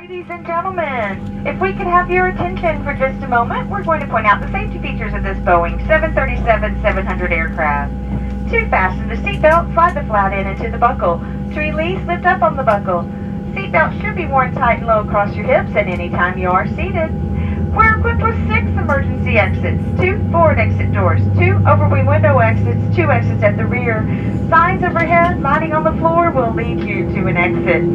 Ladies and gentlemen, if we could have your attention for just a moment, we're going to point out the safety features of this Boeing 737-700 aircraft. To fasten the seatbelt, slide the flat end into the buckle. To release, lift up on the buckle. Seatbelt should be worn tight and low across your hips at any time you are seated. We're equipped with 6 emergency exits, 2 forward exit doors, 2 overwing window exits, 2 exits at the rear. Signs overhead, lighting on the floor will lead you to an exit.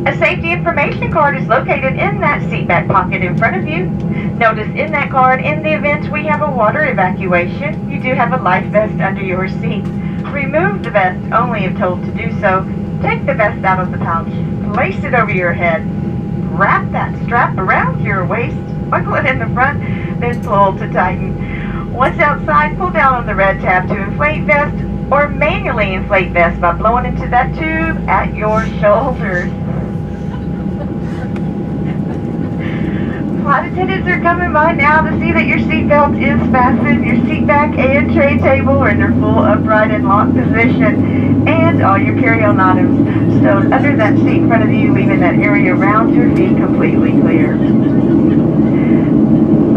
A safety information card is located in that seat back pocket in front of you. Notice in that card, in the event we have a water evacuation, you do have a life vest under your seat. Remove the vest only if told to do so. Take the vest out of the pouch, place it over your head, wrap that strap around your waist, buckle it in the front, then pull to tighten. Once outside, pull down on the red tab to inflate vest, or manually inflate vest by blowing into that tube at your shoulders. Flight attendants are coming by now to see that your seatbelt is fastened, your seat back and tray table are in their full upright and locked position, and all your carry-on items stowed under that seat in front of you, leaving that area around your feet completely clear.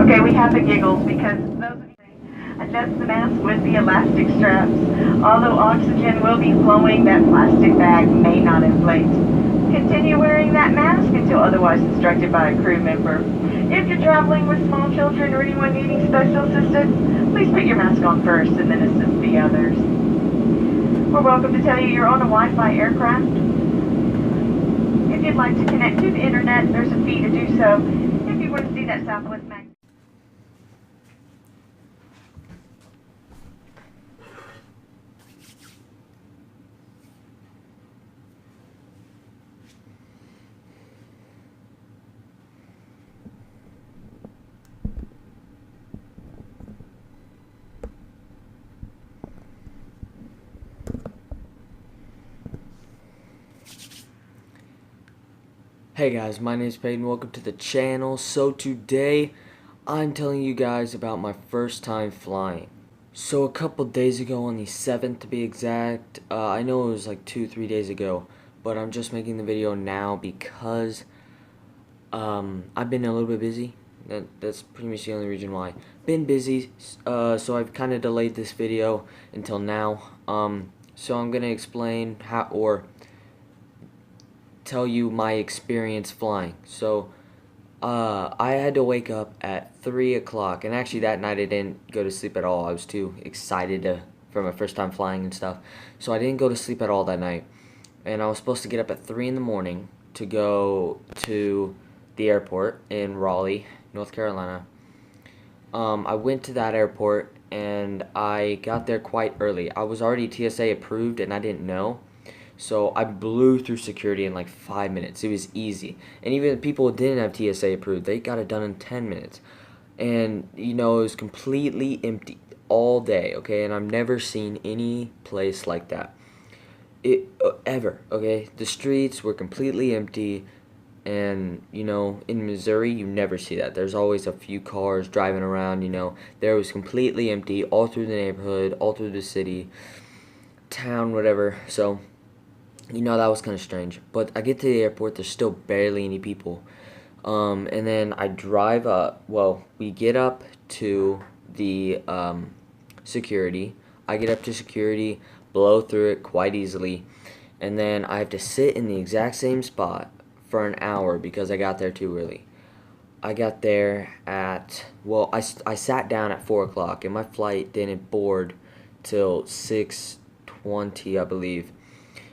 Okay, we have the giggles because those of you adjust the mask with the elastic straps. Although oxygen will be flowing, that plastic bag may not inflate. Continue wearing that mask until otherwise instructed by a crew member. If you're traveling with small children or anyone needing special assistance, please put your mask on first and then assist the others. We're welcome to tell you you're on a Wi-Fi aircraft. If you'd like to connect to the internet, there's a fee to do so. If you want to see that Southwest magazine. Hey guys, my name is Peyt and welcome to the channel. So today I'm telling you guys about my first time flying. So a couple days ago, on the 7th to be exact, I know it was like 2-3 days ago, but I'm just making the video now because I've been a little bit busy. That's pretty much the only reason why. Been busy, so I've kind of delayed this video until now. So I'm gonna explain how, or tell you my experience flying. So I had to wake up at 3 o'clock, and actually that night I didn't go to sleep at all. I was too excited for my first time flying and stuff, so I didn't go to sleep at all that night. And I was supposed to get up at 3 in the morning to go to the airport in Raleigh, North Carolina. I went to that airport and I got there quite early. I was already TSA approved and I didn't know. So I blew through security in like 5 minutes. It was easy. And even the people who didn't have TSA approved, they got it done in 10 minutes. And, you know, it was completely empty all day, okay? And I've never seen any place like that. Ever, okay? The streets were completely empty. And, you know, in Missouri, you never see that. There's always a few cars driving around, you know. There was completely empty all through the neighborhood, all through the city, town, whatever. So, you know, that was kind of strange. But I get to the airport, there's still barely any people. And then I drive up, well, we get up to the security. I get up to security, blow through it quite easily. And then I have to sit in the exact same spot for an hour because I got there too early. I got there at, well, I sat down at 4 o'clock, and my flight didn't board till 6:20, I believe.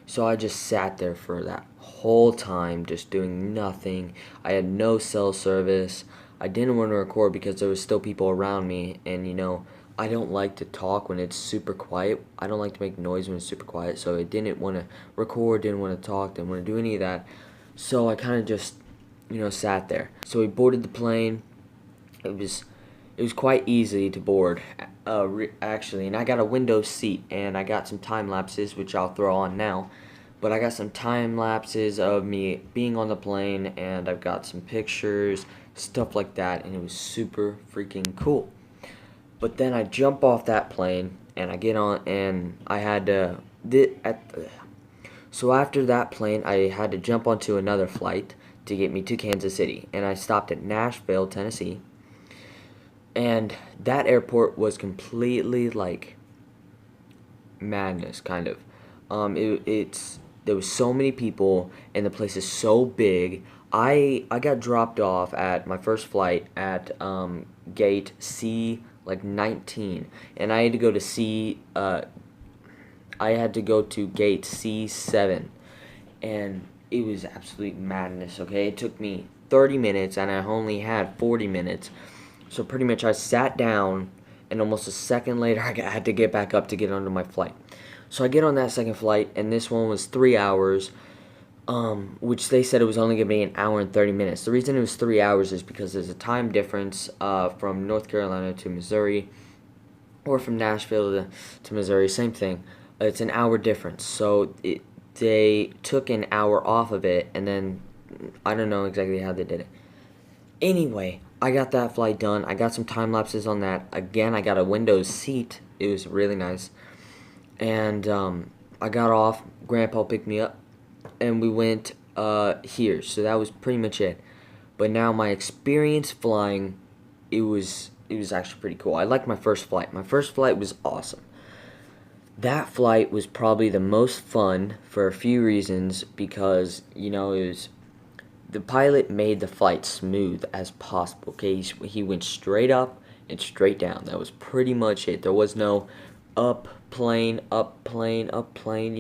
So I just sat there for that whole time, just doing nothing. I had no cell service. I didn't want to record because there was still people around me, and you know, I don't like to talk when it's super quiet. I don't like to make noise when it's super quiet, so I didn't want to record, didn't want to talk, didn't want to do any of that. So I kind of just, you know, sat there. So we boarded the plane. It was quite easy to board, actually, and I got a window seat, and I got some time lapses, which I'll throw on now. But I got some time lapses of me being on the plane, and I've got some pictures, stuff like that, and it was super freaking cool. But then I jump off that plane, and I get on, and I had to, So after that plane, I had to jump onto another flight to get me to Kansas City, and I stopped at Nashville, Tennessee. And that airport was completely like madness, kind of. There was so many people, and the place is so big. I got dropped off at my first flight at gate C like 19, and I had to go to I had to go to gate C7, and it was absolute madness. Okay, it took me 30 minutes, and I only had 40 minutes. So pretty much I sat down, and almost a second later I had to get back up to get onto my flight. So I get on that second flight, and this one was 3 hours, which they said it was only going to be an hour and 30 minutes. The reason it was 3 hours is because there's a time difference from North Carolina to Missouri, or from Nashville to Missouri, same thing. It's an hour difference. So they took an hour off of it, and then I don't know exactly how they did it. Anyway, I got that flight done. I got some time lapses on that. Again, I got a windows seat. It was really nice. And I got off. Grandpa picked me up, and we went here. So that was pretty much it. But now my experience flying, it was actually pretty cool. I liked my first flight. My first flight was awesome. That flight was probably the most fun for a few reasons, because it was, the pilot made the flight smooth as possible. Okay, he went straight up and straight down. That was pretty much it. There was no up plane, up plane, up plane.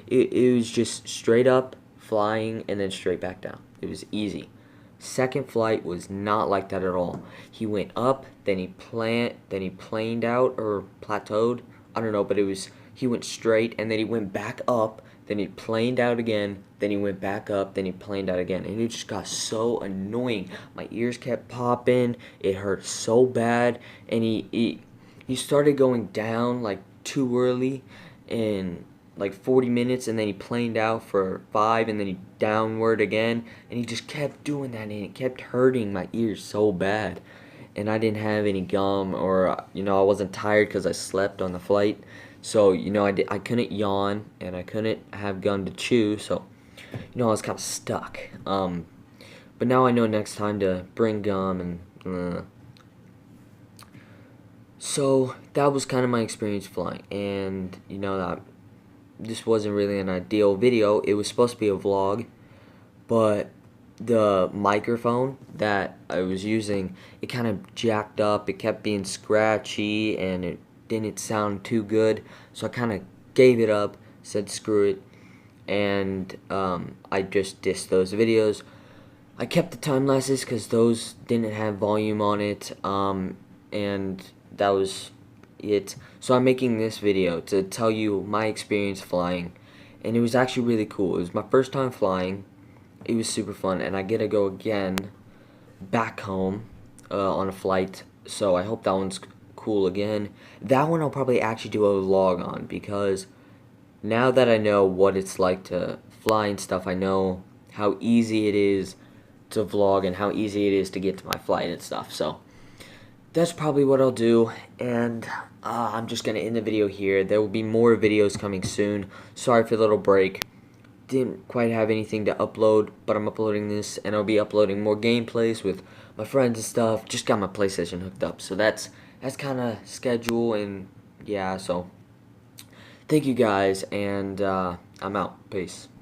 It was just straight up flying and then straight back down. It was easy. Second flight was not like that at all. He went up, then he planed out or plateaued. I don't know, but he went straight, and then he went back up, then he planed out again, then he went back up, then he planed out again, and it just got so annoying. My ears kept popping, it hurt so bad, and he started going down like too early in like 40 minutes, and then he planed out for 5, and then he downward again, and he just kept doing that, and it kept hurting my ears so bad. And I didn't have any gum, or I wasn't tired because I slept on the flight, so I couldn't yawn, and I couldn't have gum to chew, so I was kind of stuck. But now I know next time to bring gum, and so that was kind of my experience flying. And that this wasn't really an ideal video. It was supposed to be a vlog, but the microphone that I was using, it kind of jacked up. It kept being scratchy, and it didn't sound too good, so I kind of gave it up, said screw it, and I just dissed those videos. I kept the time lapses because those didn't have volume on it, and that was it. So I'm making this video to tell you my experience flying, and it was actually really cool. It was my first time flying. It was super fun, and I get to go again back home on a flight, so I hope that one's cool again. That one I'll probably actually do a vlog on, because now that I know what it's like to fly and stuff, I know how easy it is to vlog and how easy it is to get to my flight and stuff. So that's probably what I'll do, and I'm just going to end the video here. There will be more videos coming soon. Sorry for the little break. Didn't quite have anything to upload, but I'm uploading this, and I'll be uploading more gameplays with my friends and stuff. Just got my PlayStation hooked up, so that's kind of schedule, and yeah, so thank you guys, and I'm out. Peace.